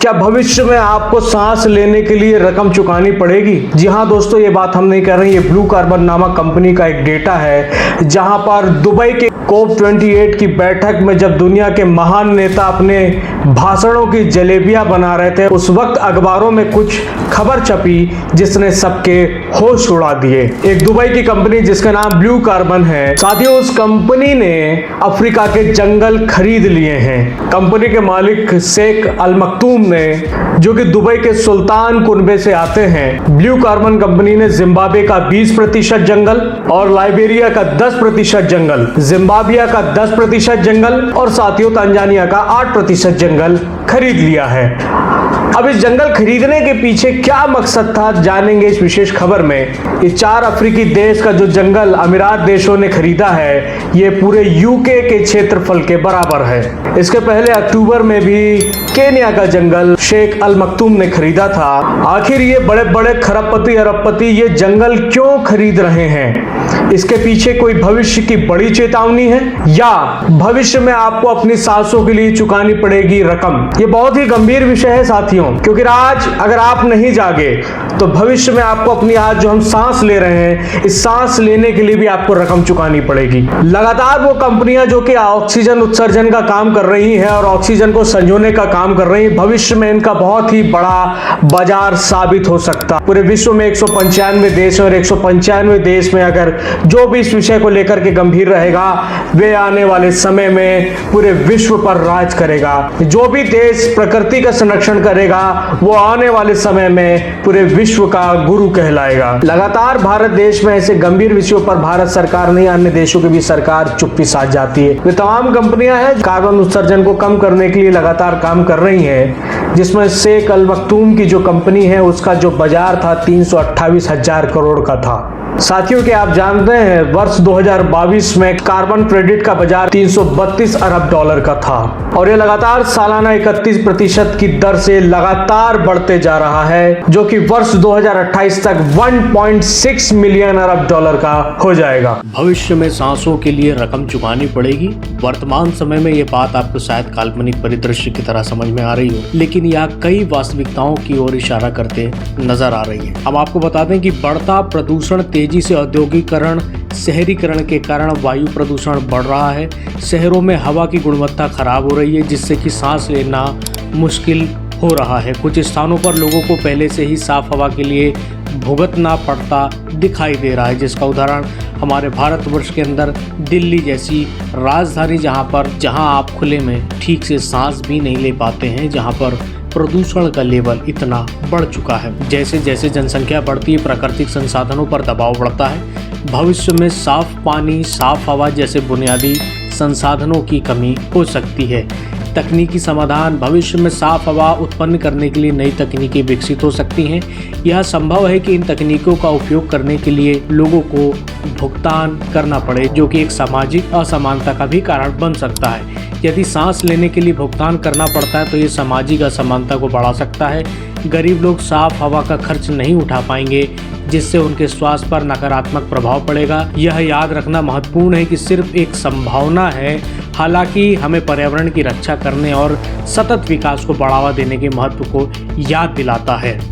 क्या भविष्य में आपको सांस लेने के लिए रकम चुकानी पड़ेगी? जी हाँ दोस्तों, ये बात हम नहीं कर रहे हैं, ये ब्लू कार्बन नामक कंपनी का एक डेटा है, जहां पर दुबई के COP28 की बैठक में जब दुनिया के महान नेता अपने भाषणों की जलेबियां बना रहे थे, उस वक्त अखबारों में कुछ खबर छपी जिसने सबके होश उड़ा दिए। एक दुबई की कंपनी जिसका नाम ब्लू कार्बन है, साथियों उस कंपनी ने अफ्रीका के जंगल खरीद लिए हैं। कंपनी के मालिक शेख अल मखतूम ने, जो कि दुबई के सुल्तान कुनबे से आते हैं। ब्लू कार्बन कंपनी ने जिम्बाब्वे का 20% जंगल और लाइबेरिया का 10% जंगल, जिम्बाब्वे का 10% जंगल और साथियों तंजानिया का 8% जंगल खरीद लिया है। अब इस जंगल खरीदने के पीछे क्या मकसद था, जानेंगे इस विशेष खबर में। ये 4 अफ्रीकी देश का जो जंगल अमीरात देशों ने खरीदा है, ये पूरे यूके के क्षेत्रफल के बराबर है। इसके पहले अक्टूबर में भी केन्या का जंगल शेख अल मखतूम ने खरीदा था। आखिर ये बड़े बड़े खरबपति अरबपति ये जंगल क्यों खरीद रहे हैं? इसके पीछे कोई भविष्य की बड़ी चेतावनी है, या भविष्य में आपको अपनी सांसों के लिए चुकानी पड़ेगी रकम? ये बहुत ही गंभीर विषय है साथियों, क्योंकि आज अगर आप नहीं जागे तो भविष्य में आपको अपनी आज जो हम सांस ले रहे हैं, इस सांस लेने के लिए भी आपको रकम चुकानी पड़ेगी। लगातार वो कंपनियां जो कि ऑक्सीजन उत्सर्जन का काम कर रही हैं और ऑक्सीजन को संजोने का काम कर रही हैं, भविष्य में इनका बहुत ही बड़ा बाजार साबित हो सकता है। पूरे विश्व में 195 देश और 195 देश में अगर जो भी इस विषय को लेकर के गंभीर रहेगा, वे आने वाले समय में पूरे विश्व पर राज करेगा। जो भी देश प्रकृति का संरक्षण करेगा, वो आने वाले समय में पूरे विश्व का गुरु कहलाएगा। लगातार भारत देश में ऐसे गंभीर विषयों पर भारत सरकार नहीं, अन्य देशों की भी सरकार चुप्पी साध जाती है। वे तमाम कंपनियां हैं कार्बन उत्सर्जन को कम करने के लिए लगातार काम कर रही हैं, जिसमें शेख अल मखतूम की जो कंपनी है उसका जो बाजार था 328,000 करोड़ का था। साथियों के आप जानते हैं वर्ष 2022 में कार्बन क्रेडिट का बाजार 332 अरब डॉलर का था और ये लगातार सालाना 31% की दर से लगातार बढ़ते जा रहा है, जो कि वर्ष 2028 तक 1.6 मिलियन अरब डॉलर का हो जाएगा। भविष्य में सांसों के लिए रकम चुकानी पड़ेगी। वर्तमान समय में ये बात आपको शायद काल्पनिक परिदृश्य की तरह समझ में आ रही हो, लेकिन यह कई वास्तविकताओं की ओर इशारा करते नजर आ रही है। हम आपको बता दें कि बढ़ता प्रदूषण, तेजी से औद्योगिकरण, शहरीकरण के कारण वायु प्रदूषण बढ़ रहा है। शहरों में हवा की गुणवत्ता खराब हो रही है, जिससे कि सांस लेना मुश्किल हो रहा है। कुछ स्थानों पर लोगों को पहले से ही साफ हवा के लिए भुगतना पड़ता दिखाई दे रहा है, जिसका उदाहरण हमारे भारतवर्ष के अंदर दिल्ली जैसी राजधानी, जहां आप खुले में ठीक से सांस भी नहीं ले पाते हैं, जहां पर प्रदूषण का लेवल इतना बढ़ चुका है। जैसे जैसे जनसंख्या बढ़ती है, प्राकृतिक संसाधनों पर दबाव बढ़ता है। भविष्य में साफ पानी, साफ हवा जैसे बुनियादी संसाधनों की कमी हो सकती है। तकनीकी समाधान, भविष्य में साफ हवा उत्पन्न करने के लिए नई तकनीकें विकसित हो सकती हैं। यह संभव है कि इन तकनीकों का उपयोग करने के लिए लोगों को भुगतान करना पड़े, जो कि एक सामाजिक असमानता का भी कारण बन सकता है। यदि सांस लेने के लिए भुगतान करना पड़ता है तो ये सामाजिक असमानता को बढ़ा सकता है। गरीब लोग साफ हवा का खर्च नहीं उठा पाएंगे, जिससे उनके स्वास्थ्य पर नकारात्मक प्रभाव पड़ेगा। यह याद रखना महत्वपूर्ण है कि सिर्फ एक संभावना है, हालांकि हमें पर्यावरण की रक्षा करने और सतत विकास को बढ़ावा देने के महत्व को याद दिलाता है।